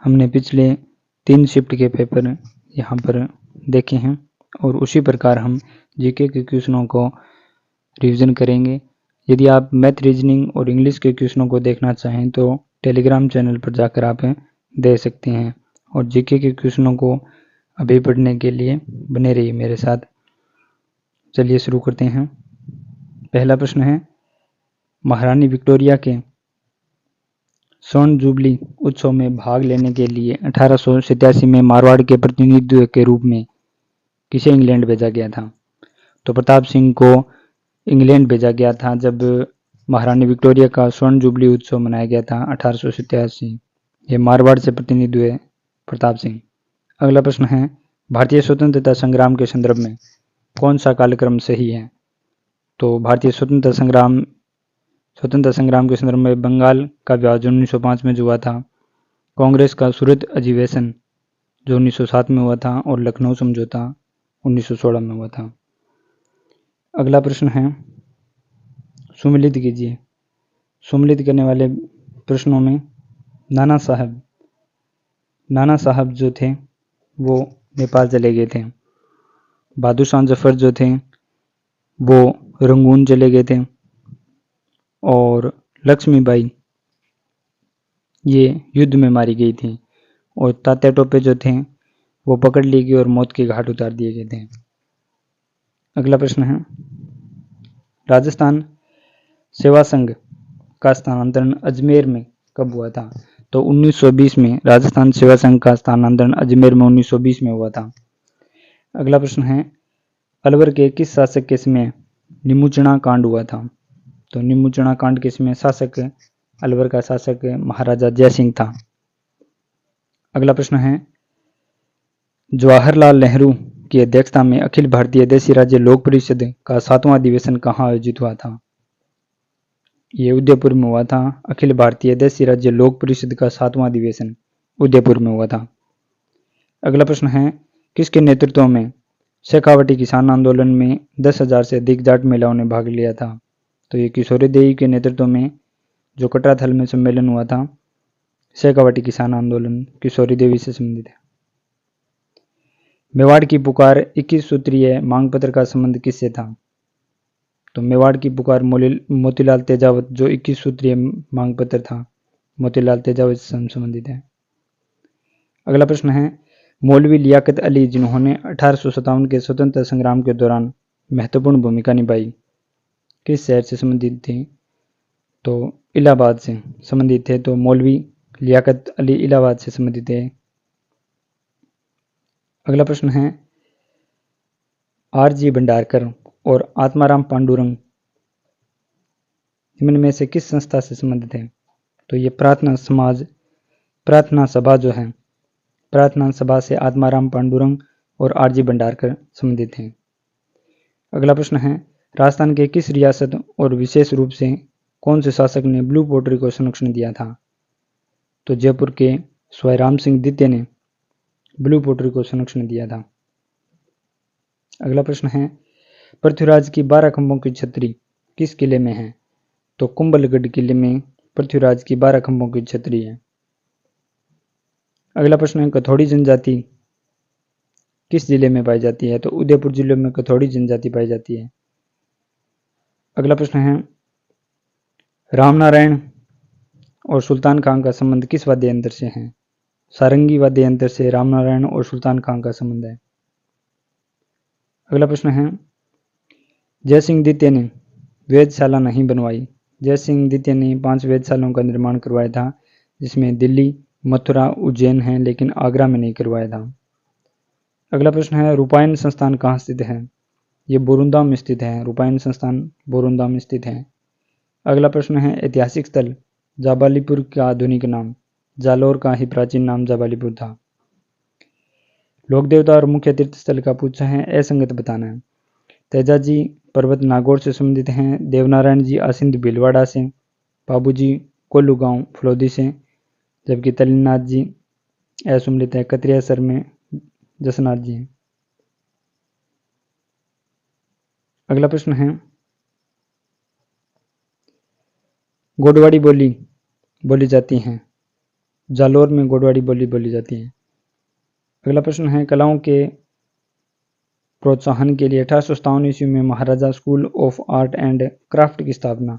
हमने पिछले 3 शिफ्ट के पेपर यहाँ पर देखे हैं और उसी प्रकार हम जीके के क्वेश्चनों को रिवीजन करेंगे। यदि आप मैथ, रीजनिंग और इंग्लिश के क्वेश्चनों को देखना चाहें तो टेलीग्राम चैनल पर जाकर आप देख सकते हैं और जीके के क्वेश्चनों को अभी पढ़ने के लिए बने रहिए मेरे साथ। चलिए शुरू करते हैं। पहला प्रश्न है, महारानी विक्टोरिया के स्वर्ण जुबली उत्सव में भाग लेने के लिए 1887 में मारवाड़ के प्रतिनिधित्व के रूप में किसे इंग्लैंड भेजा गया था? तो प्रताप सिंह को इंग्लैंड भेजा गया था जब महारानी विक्टोरिया का स्वर्ण जुबली उत्सव मनाया गया था 1887। ये मारवाड़ से प्रतिनिधित्व है प्रताप सिंह। अगला प्रश्न है, भारतीय स्वतंत्रता संग्राम के संदर्भ में कौन सा कालक्रम सही है? तो भारतीय स्वतंत्रता संग्राम के संदर्भ में बंगाल का विभाजन 1905 में जो हुआ था, कांग्रेस का सूरत अधिवेशन जो 1907 में हुआ था और लखनऊ समझौता 1916 में हुआ था। अगला प्रश्न है, सुमेलित कीजिए। सुमेलित करने वाले प्रश्नों में नाना साहब जो थे वो नेपाल चले गए थे। बहादुर शाह जफर जो थे वो रंगून चले गए थे और लक्ष्मीबाई ये युद्ध में मारी गई थी और तात्या टोपे जो थे वो पकड़ ली गई और मौत के घाट उतार दिए गए थे। अगला प्रश्न है, राजस्थान सेवा संघ का स्थानांतरण अजमेर में कब हुआ था? तो 1920 में राजस्थान सेवा संघ का स्थानांतरण अजमेर में 1920 में हुआ था। अगला प्रश्न है, अलवर के किस शासक के समय निमुचना कांड हुआ था? तो निमुचना कांड के समय शासक अलवर का शासक महाराजा जयसिंह था। अगला प्रश्न है, जवाहरलाल नेहरू की अध्यक्षता में अखिल भारतीय देशी राज्य लोक परिषद का 7वां अधिवेशन कहाँ आयोजित हुआ था? ये उदयपुर में हुआ था। अखिल भारतीय देशी राज्य लोक परिषद का 7वां अधिवेशन उदयपुर में हुआ था। अगला प्रश्न है, किसके नेतृत्व में शेखावटी किसान आंदोलन में 10,000 से अधिक जाट महिलाओं ने भाग लिया था? तो ये किशोरी देवी के नेतृत्व में जो कटराथल में सम्मेलन हुआ था, शेखावटी किसान आंदोलन किशोरी देवी से संबंधित है। मेवाड़ की पुकार 21 सूत्रीय मांग पत्र का संबंध किससे था? तो मेवाड़ की पुकार मोतीलाल तेजावत जो 21 सूत्रीय मांग पत्र था, मोतीलाल तेजावत से संबंधित है। अगला प्रश्न है, मौलवी लियाकत अली जिन्होंने 1857 के स्वतंत्रता संग्राम के दौरान महत्वपूर्ण भूमिका निभाई, किस शहर से संबंधित थे? तो इलाहाबाद से संबंधित थे। तो मौलवी लियाकत अली इलाहाबाद से संबंधित है। अगला प्रश्न है, R.G. भंडारकर और आत्माराम पांडुरंग निम्न में से किस संस्था से संबंधित है? तो ये प्रार्थना सभा जो है, प्रार्थना सभा से आत्माराम पांडुरंग और R.G. भंडारकर संबंधित हैं। अगला प्रश्न है, राजस्थान के किस रियासत और विशेष रूप से कौन से शासक ने ब्लू पोट्री को संरक्षण दिया था? तो जयपुर के स्वाईराम सिंह द्वितीय ने ब्लू पोट्री को संरक्षण दिया था। अगला प्रश्न है, पृथ्वीराज की 12 खंभों की छतरी किस किले में है? तो कुंभलगढ़ किले में पृथ्वीराज की 12 खंभों की छतरी है। अगला प्रश्न है, कथौड़ी जनजाति किस जिले में पाई जाती है? तो उदयपुर जिले में कथौड़ी जनजाति पाई जाती है। अगला प्रश्न है, रामनारायण और सुल्तान खान का संबंध किस वाद्य यंत्र से है? सारंगी वाद्य यंत्र से रामनारायण और सुल्तान खान का संबंध है। अगला प्रश्न है, जयसिंह द्वितीय ने वेधशाला नहीं बनवाई। जयसिंह द्वितीय ने 5 वेधशालाओं का निर्माण करवाया था, जिसमें दिल्ली, मथुरा, उज्जैन है, लेकिन आगरा में नहीं करवाया था। अगला प्रश्न है, रूपायन संस्थान कहाँ स्थित है? ये बोरुंदाम में स्थित है। रूपायन संस्थान बोरुंदाम में स्थित है। अगला प्रश्न है, ऐतिहासिक स्थल जाबालीपुर का आधुनिक नाम जालोर का ही प्राचीन नाम जाबालीपुर था। लोक देवता और मुख्य तीर्थ स्थल का पूछा है, असंगत बताना है। तेजाजी पर्वत नागौर से संबंधित हैं, देवनारायण जी आसिंद भीलवाड़ा से, बाबूजी कोल्लू गांव फलोदी से, जबकि तलिनाथ जी असुमलित है, कतरियासर में जसनाथ जी हैं। अगला प्रश्न है, गोडवाड़ी बोली जाती है जालोर में गोडवाड़ी बोली बोली जाती है। अगला प्रश्न है कलाओं के प्रोत्साहन के लिए 1857 ईस्वी में Maharaja school of art and craft की स्थापना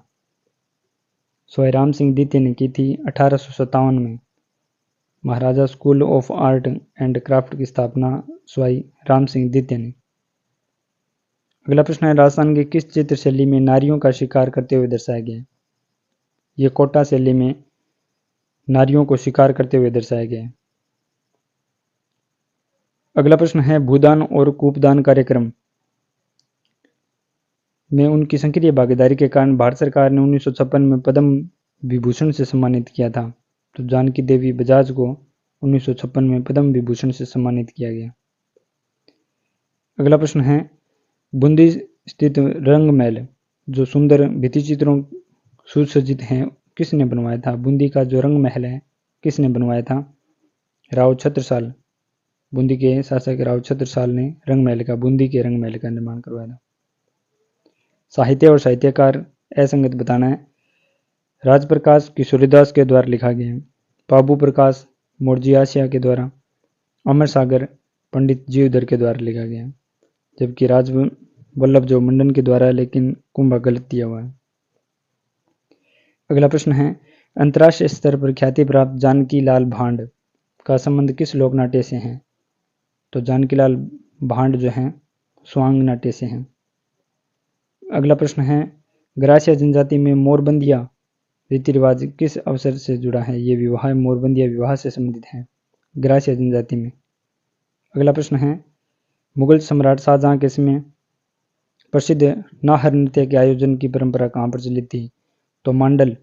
स्वाई राम सिंह द्वितीय ने की थी 1857 में। Maharaja school of art and craft की स्थापना स्वाई राम सिंह द्वितीय ने। अगला प्रश्न है राजस्थान की किस चित्र शैली में नारियों का शिकार करते हुए दर्शाया गया है? ये कोटा शैली में नारियों को शिकार करते हुए दर्शाया गया है। अगला प्रश्न है भूदान और कूपदान कार्यक्रम में उनकी सक्रिय भागीदारी के कारण भारत सरकार ने 1956 में पद्म विभूषण से सम्मानित किया था। तो जानकी देवी बजाज को 1956 में पद्म विभूषण से सम्मानित किया गया। अगला प्रश्न है बूंदी स्थित रंग महल जो सुंदर भित्ति चित्रों सुसज्जित हैं किसने बनवाया था? बूंदी का जो रंग महल है किसने बनवाया था? राव छत्रसाल। बूंदी के शासक राव छत्रसाल ने बूंदी के रंग महल का निर्माण करवाया था। साहित्य और साहित्यकार असंगत बताना है। राजप्रकाश किशोरीदास के द्वारा लिखा गया है। बाबू प्रकाश मोरजियासिया के द्वारा। अमर सागर पंडित जीवधर के द्वारा लिखा गया है। जबकि राज वल्लभ जो मंडन के द्वारा, लेकिन कुंभा गलत दिया हुआ है। अगला प्रश्न है अंतर्राष्ट्रीय स्तर पर ख्याति प्राप्त जानकी लाल भांड का संबंध किस लोक नाट्य से है? तो जानकी लाल भांड जो हैं स्वांग नाट्य से हैं। अगला प्रश्न है ग्रासिया जनजाति में मोरबंदिया रीति रिवाज किस अवसर से जुड़ा है? ये विवाह मोरबंदिया विवाह से संबंधित है ग्रासिया जनजाति में। अगला प्रश्न है मुगल सम्राट शाहजहां के समय प्रसिद्ध नाहर नृत्य के आयोजन की परंपरा कहाँ प्रचलित थी? तो मंडल।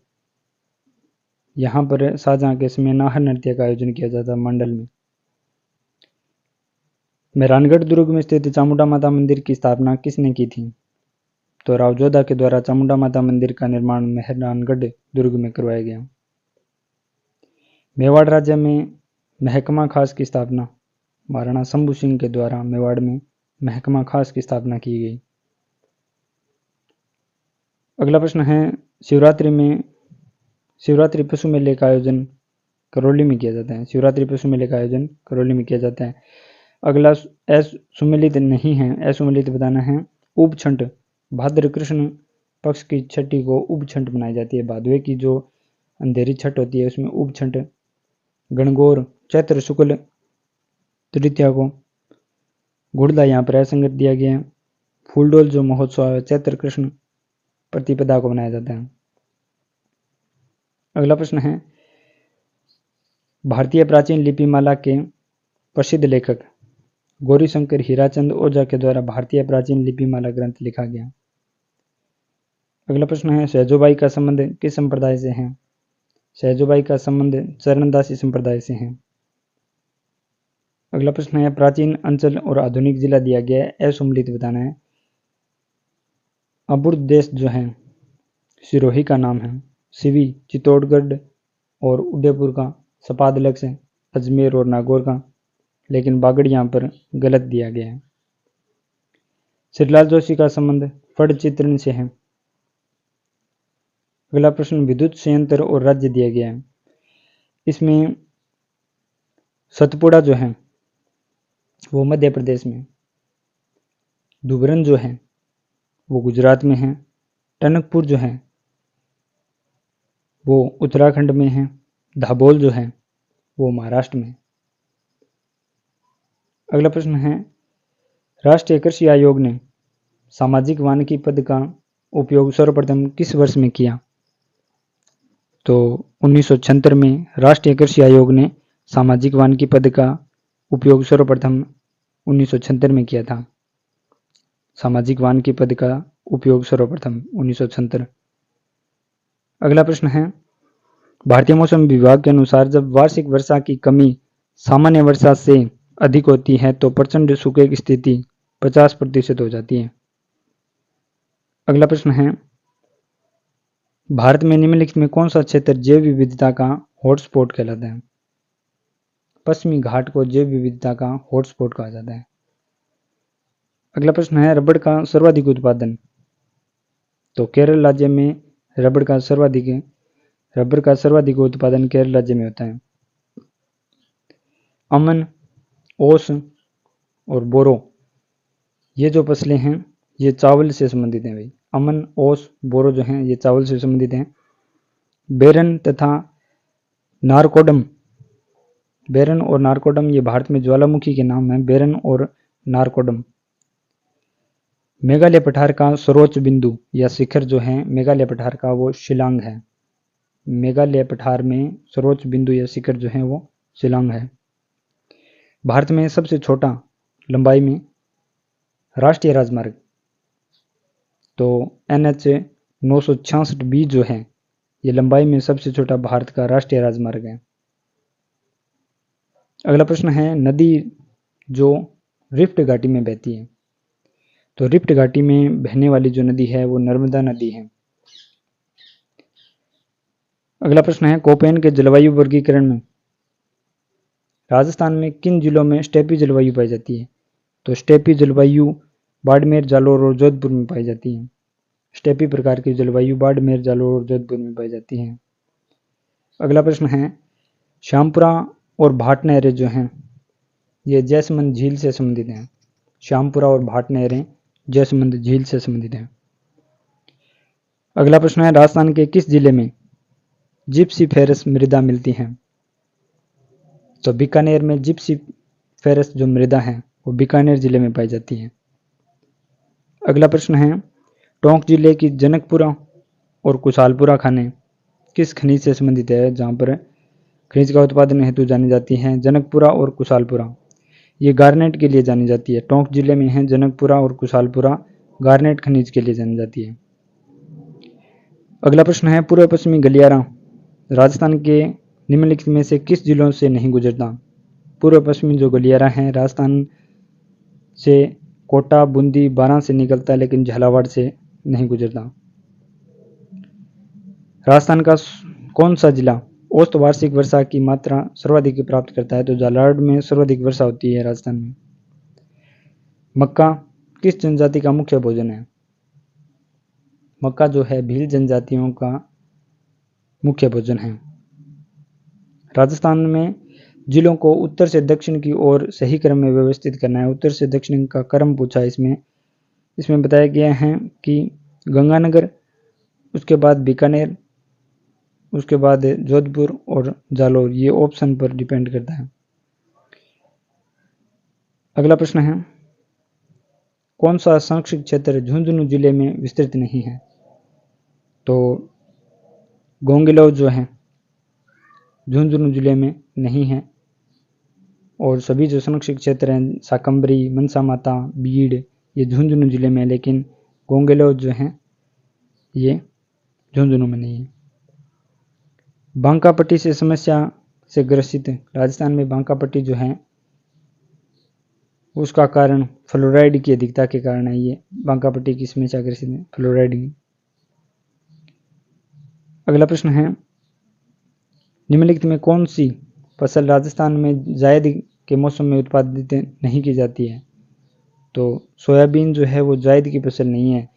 यहाँ पर शाहजहां के समय नाहर नृत्य का आयोजन किया जाता मंडल में। मेहरानगढ़ दुर्ग में स्थित चामुंडा माता मंदिर की स्थापना किसने की थी? तो राव जोधा के द्वारा चामुंडा माता मंदिर का निर्माण मेहरानगढ़ दुर्ग में करवाया गया। मेवाड़ राज्य में महकमा खास की स्थापना महाराणा शंभू सिंह के द्वारा मेवाड़ में महकमा खास की स्थापना की गई। अगला प्रश्न है शिवरात्रि पशु मेले का आयोजन करौली में किया जाता है। शिवरात्रि पशु मेले का आयोजन करौली में किया जाता है। अगला असुमेलित नहीं है, असुमेलित बताना है। उपछंट भाद्र कृष्ण पक्ष की छठी को उपछंट बनाई जाती है। भादवे की जो अंधेरी छठ होती है उसमें उपछंट। गणगौर चैत्र शुक्ल तृतीया को। गुड़दा यहाँ पर असंगत दिया गया है। फूलडोल जो महोत्सव है चैत्र कृष्ण प्रतिपदा को मनाया जाता है। अगला प्रश्न है भारतीय प्राचीन लिपिमाला के प्रसिद्ध लेखक गौरीशंकर हीराचंद ओझा के द्वारा भारतीय प्राचीन लिपिमाला ग्रंथ लिखा गया। अगला प्रश्न है सहजोबाई का संबंध किस संप्रदाय से है? सहजोबाई का संबंध चरणदासी संप्रदाय से है। अगला प्रश्न है प्राचीन अंचल और आधुनिक जिला दिया गया है, असुमेलित बताना है। अबुर्द देश जो है सिरोही का नाम है। सिवी चित्तौड़गढ़ और उदयपुर का। सपाद से अजमेर और नागौर का, लेकिन बागड़ यहाँ पर गलत दिया गया है। श्रीलाल जोशी का संबंध फड़ चित्रण से है। अगला प्रश्न विद्युत संयंत्र और राज्य दिया गया है। इसमें सतपुड़ा जो है वो मध्य प्रदेश में, दुबरन जो है वो गुजरात में है, टनकपुर जो है वो उत्तराखंड में है, धाबोल जो है वो महाराष्ट्र में। अगला प्रश्न है राष्ट्रीय कृषि आयोग ने सामाजिक वानिकी पद का उपयोग सर्वप्रथम किस वर्ष में किया? तो 1976 में राष्ट्रीय कृषि आयोग ने सामाजिक वानिकी पद का उपयोग सर्वप्रथम 1976 में किया था। सामाजिक वानिकी पद का उपयोग सर्वप्रथम 1976। अगला प्रश्न है भारतीय मौसम विभाग के अनुसार जब वार्षिक वर्षा की कमी सामान्य वर्षा से अधिक होती है तो प्रचंड सूखे की स्थिति 50% हो जाती है। अगला प्रश्न है भारत में निम्नलिखित में कौन सा क्षेत्र जैव विविधता का हॉटस्पॉट कहलाता है? पश्चिमी घाट को जैव विविधता का हॉटस्पॉट कहा जाता है। अगला प्रश्न है रबड़ का सर्वाधिक उत्पादन। तो केरल राज्य में रबड़ का सर्वाधिक उत्पादन केरल राज्य में होता है। अमन, ओस और बोरो, ये जो फसलें हैं ये चावल से संबंधित हैं भाई। अमन, ओस, बोरो जो हैं ये चावल से संबंधित हैं। बेरन तथा नारकोडम, बेरन और नारकोडम ये भारत में ज्वालामुखी के नाम हैं, बेरन और नारकोडम। मेघालय पठार का सर्वोच्च बिंदु या शिखर जो है मेघालय पठार का वो शिलांग है। मेघालय पठार में सर्वोच्च बिंदु या शिखर जो है वो शिलांग है। भारत में सबसे छोटा लंबाई में राष्ट्रीय राजमार्ग तो NH 966B जो है ये लंबाई में सबसे छोटा भारत का राष्ट्रीय राजमार्ग है। अगला प्रश्न है नदी जो रिफ्ट घाटी में बहती है, तो रिफ्ट घाटी में बहने वाली जो नदी है वो नर्मदा नदी है। अगला प्रश्न है कोपेन के जलवायु वर्गीकरण में राजस्थान में किन जिलों में स्टेपी जलवायु पाई जाती है, तो स्टेपी जलवायु बाड़मेर, जालोर और जोधपुर में पाई जाती है। स्टेपी प्रकार की जलवायु बाड़मेर, जालोर और जोधपुर में पाई जाती है। अगला प्रश्न है श्यामपुरा और भाट नहरें जो हैं ये जैसमंद झील से संबंधित हैं। श्यामपुरा और भाट नहरें जैसमंद झील से संबंधित हैं। अगला प्रश्न है राजस्थान के किस जिले में जिप्सी फेरस मृदा मिलती है, तो बीकानेर में जिप्सी फेरस जो मृदा है वो बीकानेर जिले में पाई जाती है। अगला प्रश्न है टोंक जिले की जनकपुरा और कुशालपुरा खाने किस खनिज से संबंधित है, जहाँ पर खनिज का उत्पादन हेतु जानी जाती हैं। जनकपुरा और कुशालपुरा ये गार्नेट के लिए जानी जाती है। टोंक जिले में है जनकपुरा और कुशालपुरा, गार्नेट खनिज के लिए जानी जाती है। अगला प्रश्न है पूर्व पश्चिमी गलियारा राजस्थान के निम्नलिखित में से किस जिलों से नहीं गुजरता। पूर्व पश्चिमी जो गलियारा है राजस्थान से कोटा, बूंदी, बारां से निकलता है लेकिन झालावाड़ से नहीं गुजरता। राजस्थान का कौन सा जिला औसत वार्षिक वर्षा की मात्रा सर्वाधिक प्राप्त करता है, तो झालावाड़ में सर्वाधिक वर्षा होती है राजस्थान में। मक्का किस जनजाति का मुख्य भोजन है, मक्का जो है भील जनजातियों का मुख्य भोजन है। राजस्थान में जिलों को उत्तर से दक्षिण की ओर सही क्रम में व्यवस्थित करना है। उत्तर से दक्षिण का क्रम पूछा इसमें बताया गया है कि गंगानगर, उसके बाद बीकानेर, उसके बाद जोधपुर और जालोर, ये ऑप्शन पर डिपेंड करता है। अगला प्रश्न है कौन सा संरक्षित क्षेत्र झुंझुनू जिले में विस्तृत नहीं है, तो गोंगलो जो है झुंझुनू जिले में नहीं है और सभी जो संरक्षित क्षेत्र हैं साकंबरी, मनसा माता, बीड़ ये झुंझुनू जिले में है, लेकिन गोंगलो जो है ये झुंझुनू में नहीं है। बांका पट्टी से समस्या से ग्रसित राजस्थान में बांका पट्टी जो है उसका कारण फ्लोराइड की अधिकता के कारण है। ये बांका पट्टी की समस्या ग्रसित है फ्लोराइड की। अगला प्रश्न है निम्नलिखित में कौन सी फसल राजस्थान में जायद के मौसम में उत्पादित नहीं की जाती है, तो सोयाबीन जो है वो जायद की फसल नहीं है।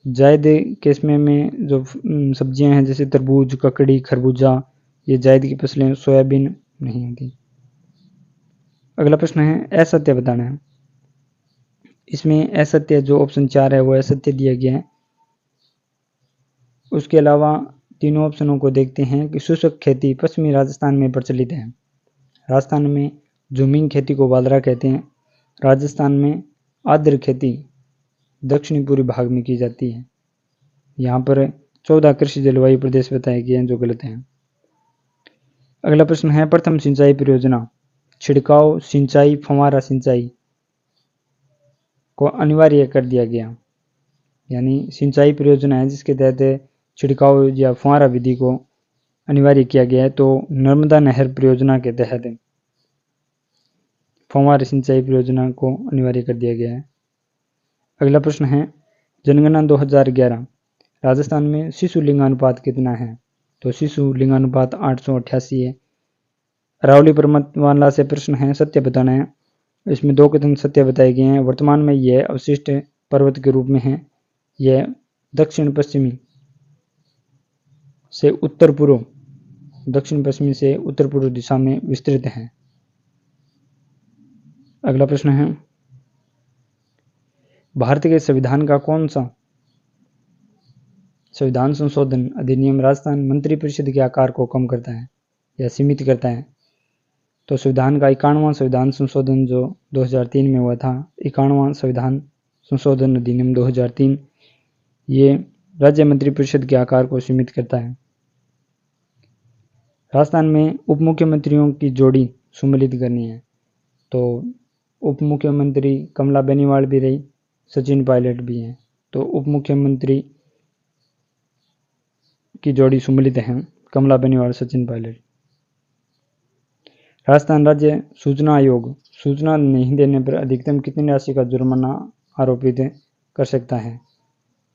जायद के समय में जो सब्जियां हैं जैसे तरबूज, ककड़ी, खरबूजा ये जायद की फसलें, सोयाबीन नहीं होती। अगला प्रश्न है असत्य बताना है। इसमें असत्य जो ऑप्शन 4 है वो असत्य दिया गया है। उसके अलावा तीनों ऑप्शनों को देखते हैं कि शुष्क खेती पश्चिमी राजस्थान में प्रचलित है। राजस्थान में झूमिंग खेती को बाजरा कहते हैं। राजस्थान में आर्द्र खेती दक्षिणी पूर्वी भाग में की जाती है। यहाँ पर 14 कृषि जलवायु प्रदेश बताए गए हैं जो गलत हैं। अगला प्रश्न है प्रथम सिंचाई परियोजना छिड़काव सिंचाई फव्वारा सिंचाई को अनिवार्य कर दिया गया, यानी सिंचाई परियोजना है जिसके तहत छिड़काव या फव्वारा विधि को अनिवार्य किया गया है, तो नर्मदा नहर परियोजना के तहत फव्वारा सिंचाई परियोजना को अनिवार्य कर दिया गया है। अगला प्रश्न है जनगणना 2011 राजस्थान में शिशु लिंगानुपात कितना है, तो शिशु लिंगानुपात 888 है। अरावली पर्वतमाला से प्रश्न है सत्य बताना है। इसमें 2 कथन सत्य बताए गए हैं। वर्तमान में यह अवशिष्ट पर्वत के रूप में है। यह दक्षिण पश्चिमी से उत्तर पूर्व दिशा में विस्तृत है। अगला प्रश्न है, भारत के संविधान का कौन सा संविधान संशोधन अधिनियम राजस्थान मंत्रिपरिषद के आकार को कम करता है या सीमित करता है? तो संविधान का 51वां संविधान संशोधन जो 2003 में हुआ था, 51वां संविधान संशोधन अधिनियम 2003, ये राज्य मंत्रिपरिषद के आकार को सीमित करता है। राजस्थान में उप मुख्यमंत्रियों की जोड़ी सम्मिलित करनी है, तो उप मुख्यमंत्री कमला बेनीवाल भी रही, सचिन पायलट भी हैं, तो उप मुख्यमंत्री की जोड़ी सम्मिलित हैं, कमला बेनीवाल, सचिन पायलट। राजस्थान राज्य सूचना आयोग सूचना नहीं देने पर अधिकतम कितनी राशि का जुर्माना आरोपित कर सकता है?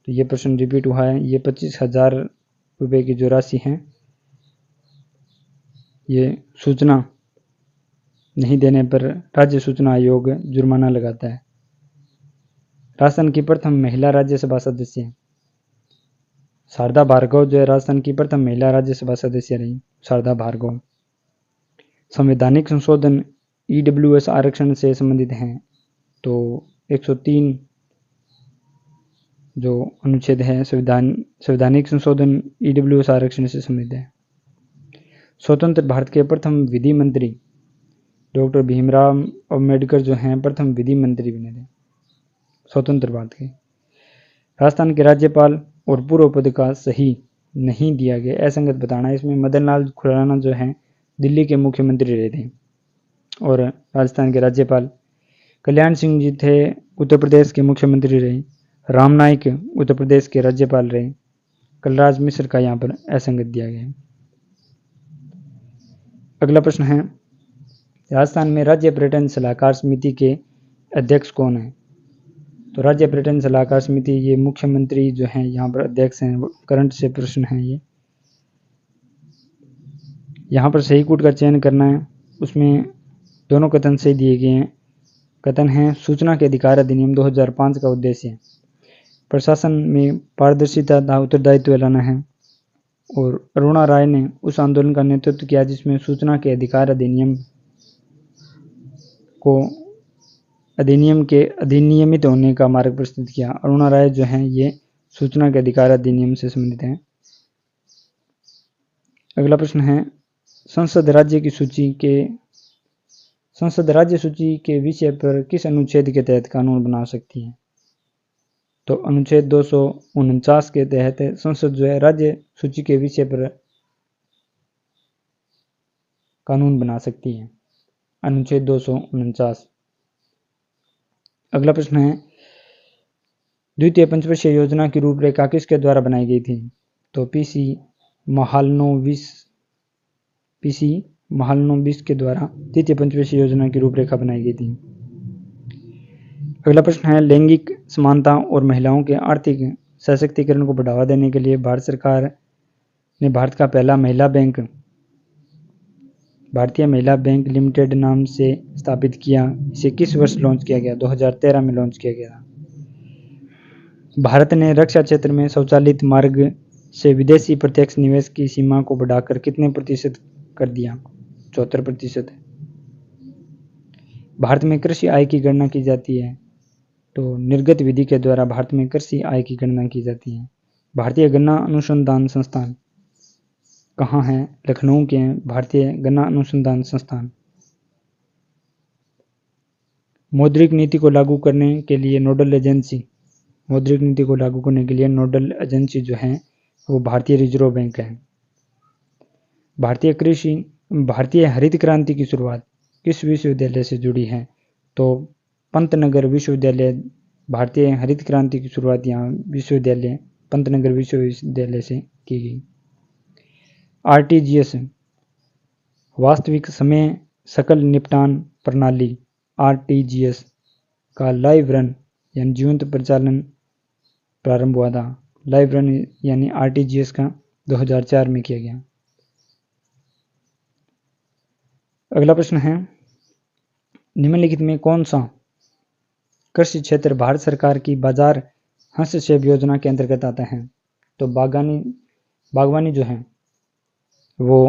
तो ये प्रश्न रिपीट हुआ है। ये 25,000 रुपये की जो राशि है, ये सूचना नहीं देने पर राज्य सूचना आयोग जुर्माना लगाता है। राजस्थान की प्रथम महिला राज्यसभा सदस्य शारदा भार्गव जो है राजस्थान की प्रथम महिला राज्यसभा सदस्य रही, शारदा भार्गव। संवैधानिक संशोधन ईडब्ल्यूएस आरक्षण से संबंधित हैं, तो 103 जो अनुच्छेद है संवैधानिक संशोधन ईडब्ल्यूएस आरक्षण से संबंधित है। स्वतंत्र भारत के प्रथम विधि मंत्री डॉक्टर भीमराव अम्बेडकर जो हैं प्रथम विधि मंत्री बने थे स्वतंत्र भारत के। राजस्थान के राज्यपाल और पूर्व पद का सही नहीं दिया गया, असंगत बताना। इसमें मदन लाल खुराना जो हैं दिल्ली के मुख्यमंत्री रहे थे और राजस्थान के राज्यपाल। कल्याण सिंह जी थे उत्तर प्रदेश के मुख्यमंत्री रहे। राम नाईक उत्तर प्रदेश के राज्यपाल रहे। कलराज मिश्र का यहाँ पर असंगत दिया गया है। अगला प्रश्न है, राजस्थान में राज्य पर्यटन सलाहकार समिति के अध्यक्ष कौन है? तो राज्य पर्यटन सलाहकार समिति ये मुख्यमंत्री जो हैं यहाँ पर अध्यक्ष हैं। करंट से प्रश्न है ये। यहाँ पर सही कूट का चयन करना है। उसमें दोनों कथन सही दिए गए हैं। कथन है, सूचना के अधिकार अधिनियम 2005 का उद्देश्य प्रशासन में पारदर्शिता तथा उत्तरदायित्व लाना है। और अरुणा राय ने उस आंदोलन का नेतृत्व किया जिसमें सूचना के अधिकार अधिनियम के अधिनियमित होने का मार्ग प्रस्तुत किया। अरुणा राय जो हैं ये सूचना के अधिकार अधिनियम से संबंधित हैं। अगला प्रश्न है, संसद राज्य सूची के विषय पर किस अनुच्छेद के तहत कानून बना सकती है? तो अनुच्छेद 249 के तहत संसद जो है राज्य सूची के विषय पर कानून बना सकती है, अनुच्छेद 249। अगला प्रश्न है, द्वितीय पंचवर्षीय योजना की रूपरेखा किसके द्वारा बनाई गई थी? तो पीसी महालनोबिस के द्वारा द्वितीय पंचवर्षीय योजना की रूपरेखा बनाई गई थी। अगला प्रश्न है, लैंगिक समानता और महिलाओं के आर्थिक सशक्तिकरण को बढ़ावा देने के लिए भारत सरकार ने भारत का पहला महिला बैंक भारतीय महिला बैंक लिमिटेड नाम से स्थापित किया। इसे किस वर्ष लॉन्च किया गया? 2013 में लॉन्च किया गया। भारत ने रक्षा क्षेत्र में स्वचालित मार्ग से विदेशी प्रत्यक्ष निवेश की सीमा को बढ़ाकर कितने प्रतिशत कर दिया? 74%। भारत में कृषि आय की गणना की जाती है, तो निर्गत विधि के द्वारा भारत में कृषि आय की गणना की जाती है। भारतीय गन्ना अनुसंधान संस्थान कहाँ है? लखनऊ के हैं भारतीय गन्ना अनुसंधान संस्थान। मौद्रिक नीति को लागू करने के लिए नोडल एजेंसी जो है वो भारतीय रिजर्व बैंक है। भारतीय हरित क्रांति की शुरुआत किस विश्वविद्यालय से जुड़ी है? तो पंतनगर विश्वविद्यालय। भारतीय हरित क्रांति की शुरुआत यहाँ विश्वविद्यालय पंतनगर विश्वविद्यालय से की गई। आरटीजीएस वास्तविक समय सकल निपटान प्रणाली आरटीजीएस का लाइव रन यानी जीवंत प्रचालन प्रारंभ हुआ था। लाइव रन यानी आरटीजीएस का 2004 में किया गया। अगला प्रश्न है, निम्नलिखित में कौन सा कृषि क्षेत्र भारत सरकार की बाजार हस्तक्षेप योजना के अंतर्गत आता है? तो बागवानी जो है वो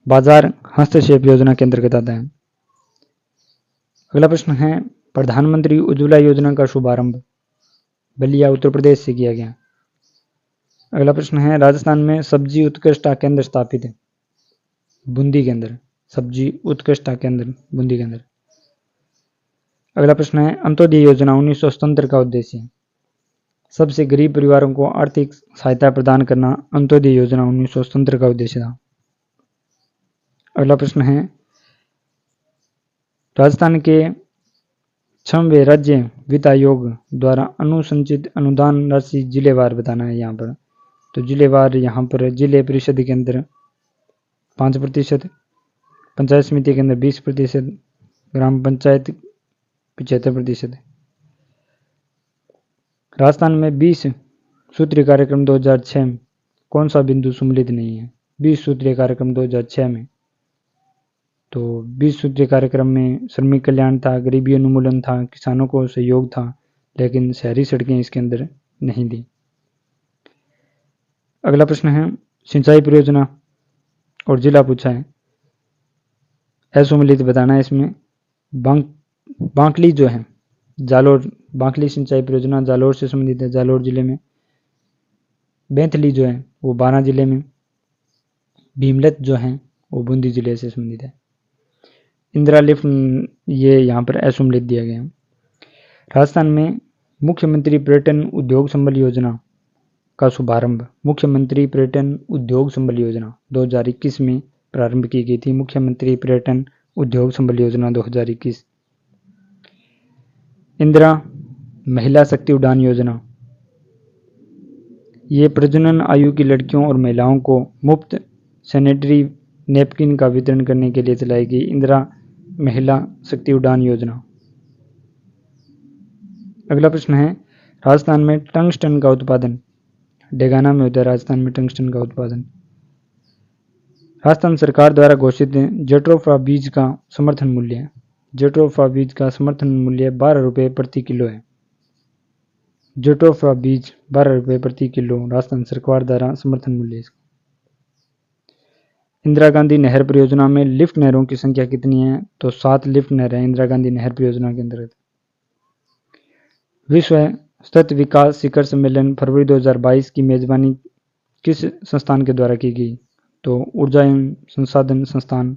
बाजार हस्तक्षेप योजना के अंतर्गत आता है। अगला प्रश्न है प्रधानमंत्री उज्ज्वला योजना का शुभारंभ बलिया उत्तर प्रदेश से किया गया। अगला प्रश्न है राजस्थान में सब्जी उत्कृष्टता केंद्र स्थापित है बूंदी के अंदर, सब्जी उत्कृष्टता केंद्र बूंदी के अंदर। अगला प्रश्न है अंत्योदय योजना 1977 का उद्देश्य है सबसे गरीब परिवारों को आर्थिक सहायता प्रदान करना अंत्योदय योजना 1977 का उद्देश्य था। अगला प्रश्न है राजस्थान के 6वें राज्य वित्त आयोग द्वारा अनुसंचित अनुदान राशि जिलेवार बताना है यहाँ पर। तो जिलेवार यहाँ पर जिले परिषद के अंदर 5%, पंचायत समिति के अंदर 20%, ग्राम पंचायत 75%। राजस्थान में 20 सूत्रीय कार्यक्रम 2006 में कौन सा बिंदु सम्मिलित नहीं है? 20 सूत्रीय कार्यक्रम 2006 में, तो 20 सूत्रीय कार्यक्रम में श्रमिक कल्याण था, गरीबी उन्मूलन था, किसानों को सहयोग था, लेकिन शहरी सड़कें इसके अंदर नहीं दी। अगला प्रश्न है सिंचाई परियोजना और जिला पूछा है, असम्मिलित बताना है इसमें। बांकली जो है जालोर, बांकली सिंचाई परियोजना जालोर से संबंधित है, जालोर जिले में। बैंथली जो है वो बारां जिले में। भीमलत जो है वो बूंदी जिले से संबंधित है। इंदिरा लिफ्ट ये यहाँ पर असम्मिलित दिया गया है। राजस्थान में मुख्यमंत्री पर्यटन उद्योग संबल योजना का शुभारंभ, मुख्यमंत्री पर्यटन उद्योग संबल योजना 2021 में प्रारंभ की गई थी। मुख्यमंत्री पर्यटन उद्योग संबल योजना 2021। इंदिरा महिला शक्ति उड़ान योजना, ये प्रजनन आयु की लड़कियों और महिलाओं को मुफ्त सैनिटरी नैपकिन का वितरण करने के लिए चलाई गई इंदिरा महिला शक्ति उड़ान योजना। अगला प्रश्न है राजस्थान में टंगस्टन का उत्पादन डेगाना में होता है। राजस्थान में टंगस्टन का उत्पादन। राजस्थान सरकार द्वारा घोषित जेट्रोफा बीज का समर्थन मूल्य है, जेट्रोफा बीज का समर्थन मूल्य 12 रुपये प्रति किलो है। जेट्रोफा बीज 12 रुपये प्रति किलो राजस्थान सरकार द्वारा समर्थन मूल्य है। इंदिरा गांधी नहर परियोजना में लिफ्ट नहरों की संख्या कितनी है? तो 7 लिफ्ट नहर है इंदिरा गांधी नहर परियोजना के अंतर्गत। विश्व सतत विकास शिखर सम्मेलन फरवरी 2022 की मेजबानी किस संस्थान के द्वारा की गई? तो ऊर्जा एवं संसाधन संस्थान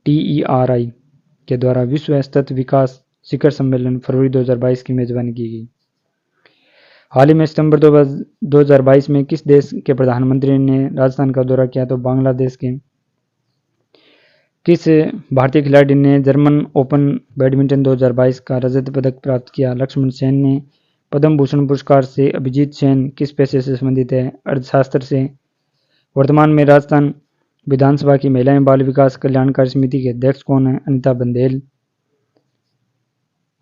TERI के द्वारा विश्व सतत विकास शिखर सम्मेलन फरवरी 2022 की मेजबानी की गई। हाल ही में सितंबर 2022 में किस देश के प्रधानमंत्री ने राजस्थान का दौरा किया? तो बांग्लादेश के। किस भारतीय खिलाड़ी ने जर्मन ओपन बैडमिंटन 2022 का रजत पदक प्राप्त किया? लक्ष्मण सेन ने। पद्म भूषण पुरस्कार से अभिजीत सेन किस पेशे से संबंधित है? अर्थशास्त्र से। वर्तमान में राजस्थान विधानसभा की महिला एवं बाल विकास कल्याणकारी समिति के अध्यक्ष कौन है? अनिता बंदेल।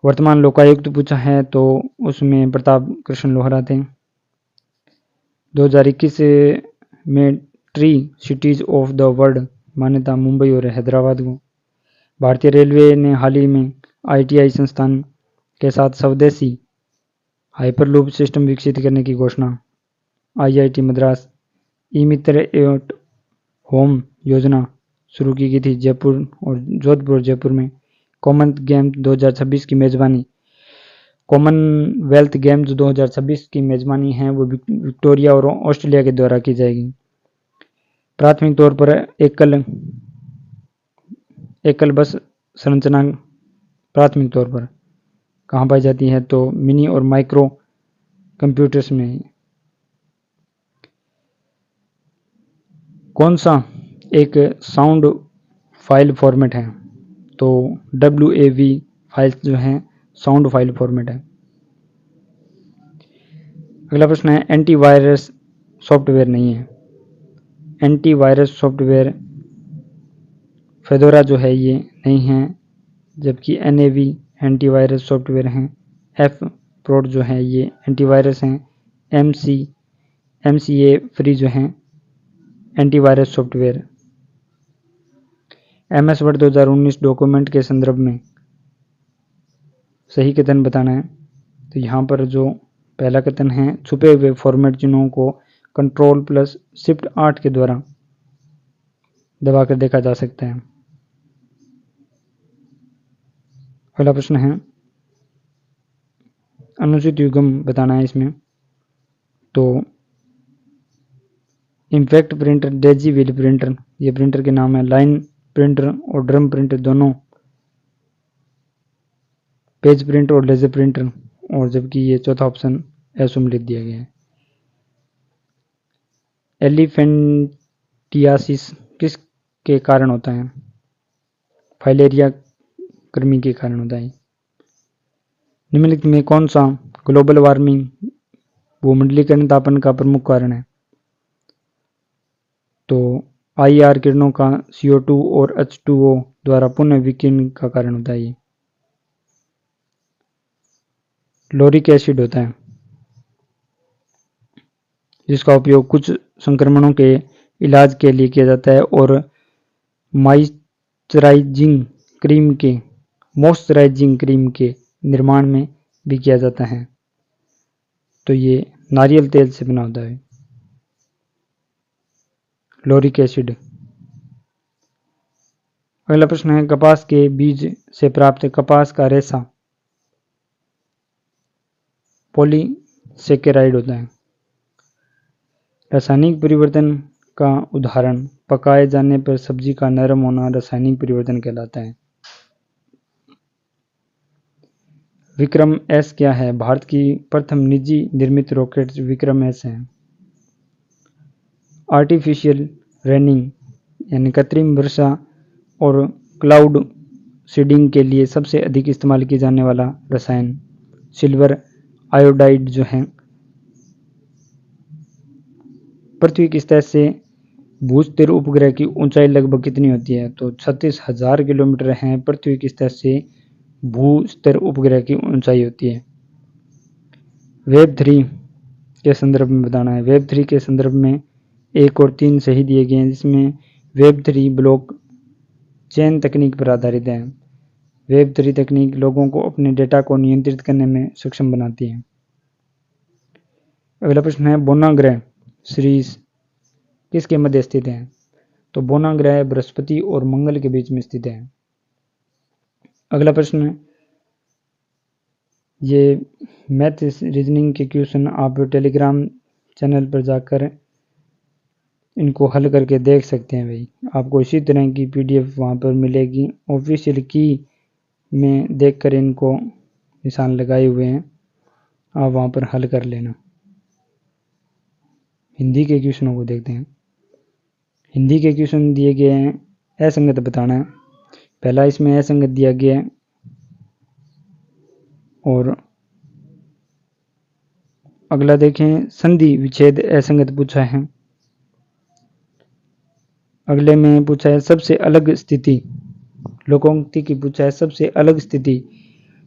वर्तमान लोकायुक्त पूछा है तो उसमें प्रताप कृष्ण लोहरा थे। 2021 में tree cities of the world मान्यता मुंबई और हैदराबाद को। भारतीय रेलवे ने हाल ही में ITI संस्थान के साथ स्वदेशी हाइपरलूप सिस्टम विकसित करने की घोषणा। IIT Madras E Mitra at home योजना शुरू की गई थी जयपुर और जोधपुर जयपुर में। कॉमनवेल्थ गेम्स 2026 की मेजबानी, कॉमनवेल्थ गेम्स 2026 की मेजबानी है वो विक्टोरिया और ऑस्ट्रेलिया के द्वारा की जाएगी। प्राथमिक तौर पर एकल बस संरचना प्राथमिक तौर पर कहाँ पाई जाती है? तो मिनी और माइक्रो कंप्यूटर्स में। कौन सा एक साउंड फाइल फॉर्मेट है? तो WAV फाइल्स जो हैं साउंड फाइल फॉर्मेट है। अगला प्रश्न है एंटीवायरस सॉफ्टवेयर नहीं है। एंटीवायरस सॉफ्टवेयर फेडोरा जो है ये नहीं है, जबकि NAV एंटीवायरस सॉफ्टवेयर हैं। F-Prot जो है ये एंटीवायरस हैं। MCA फ्री जो हैं antivirus software. MS word 2019 document के संदर्भ में सही कथन बताना है। तो यहाँ पर जो पहला कथन है छुपे हुए फॉर्मेट चिन्हों को Ctrl+Shift+8 के द्वारा दबाकर देखा जा सकता है। अगला प्रश्न है अनुचित युग्म बताना है इसमें। तो impact printer, Daisy wheel printer, ये प्रिंटर के नाम है। लाइन प्रिंटर और ड्रम प्रिंटर दोनों, पेज प्रिंटर और लेजर प्रिंटर, और जबकि ये चौथा ऑप्शन एसोम लिख दिया गया है। एलिफेंटियासिस किस के कारण होता है? फाइलेरिया कृमि के कारण होता है। निम्नलिखित में कौन सा ग्लोबल वार्मिंग भूमंडलीकरण तापन का प्रमुख कारण है? तो IR किरणों का CO2 और H2O द्वारा पुनः विकिरण का कारण होता है। लोरिक एसिड होता है जिसका उपयोग कुछ संक्रमणों के इलाज के लिए किया जाता है और मॉइस्चराइजिंग क्रीम के निर्माण में भी किया जाता है। तो ये नारियल तेल से बना होता है लोरिक एसिड। अगला प्रश्न है कपास के बीज से प्राप्त कपास का रेशा पॉलीसेकेराइड होता है। रासायनिक परिवर्तन का उदाहरण पकाए जाने पर सब्जी का नरम होना रासायनिक परिवर्तन कहलाता है। विक्रम एस क्या है? भारत की प्रथम निजी निर्मित रॉकेट विक्रम एस है। आर्टिफिशियल रेनिंग यानी कृत्रिम वर्षा और क्लाउड सीडिंग के लिए सबसे अधिक इस्तेमाल किए जाने वाला रसायन सिल्वर आयोडाइड जो है। पृथ्वी की सतह से भूस्थिर उपग्रह की ऊंचाई लगभग कितनी होती है? तो 36,000 किलोमीटर है पृथ्वी की सतह से भूस्थिर उपग्रह की ऊंचाई होती है। वेब 3 के संदर्भ में बताना है। वेब 3 के संदर्भ में 1 और 3 सही दिए गए हैं, जिसमें वेब 3 ब्लॉक चेन तकनीक पर आधारित है। वेब 3 तकनीक लोगों को अपने डेटा को नियंत्रित करने में सक्षम बनाती है। अगला प्रश्न है बोना ग्रह सीरीज किसके मध्य स्थित है? तो बोना ग्रह बृहस्पति और मंगल के बीच में स्थित है। अगला प्रश्न, ये मैथ रीजनिंग के क्वेश्चन आप टेलीग्राम चैनल पर जाकर इनको हल करके देख सकते हैं भाई। आपको इसी तरह की PDF वहाँ पर मिलेगी। ऑफिशियल की में देखकर इनको निशान लगाए हुए हैं, आप वहाँ पर हल कर लेना। हिंदी के क्वेश्चनों को देखते हैं। हिंदी के क्वेश्चन दिए गए हैं असंगत बताना है। पहला इसमें असंगत दिया गया है और अगला देखें संधि विच्छेद असंगत पूछा है। अगले में पूछा है सबसे अलग स्थिति, लोकोक्ति की पूछा है सबसे अलग स्थिति।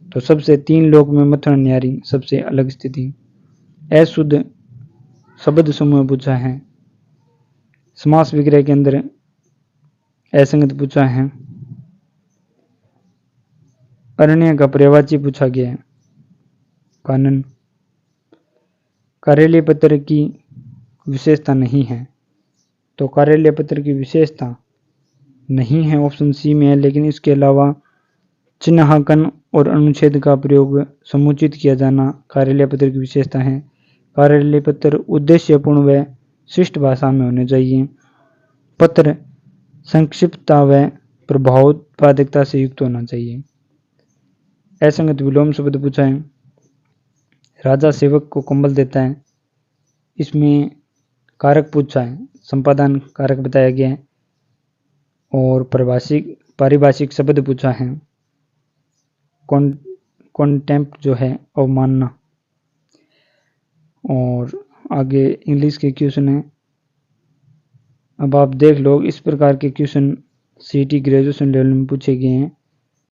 तो सबसे 3 लोक में मथुरा न्यारी सबसे अलग स्थिति। अशुद्ध शब्द समूह पूछा है। समास विग्रह के अंदर असंगत पूछा है। अरण्य का पर्यायवाची पूछा गया है कानन। कार्यालय पत्र की विशेषता नहीं है, तो कार्यालय पत्र की विशेषता नहीं है ऑप्शन सी में है, लेकिन इसके अलावा चिन्हांकन और अनुच्छेद का प्रयोग समुचित किया जाना कार्यालय पत्र की विशेषता है। कार्यालय पत्र उद्देश्यपूर्ण व शिष्ट भाषा में होने चाहिए। पत्र संक्षिप्तता व प्रभावोत्पादकता से युक्त होना चाहिए। असंगत विलोम शब्द पूछा है। राजा सेवक को कंबल देता है, इसमें कारक पूछा है, संपादन कारक बताया गया है। और पारिभाषिक शब्द पूछा है। कॉन्टेम्प्ट जो है अवमानना। और आगे इंग्लिश के क्वेश्चन है। अब आप देख लो, इस प्रकार के क्वेश्चन CET ग्रेजुएशन लेवल में पूछे गए हैं।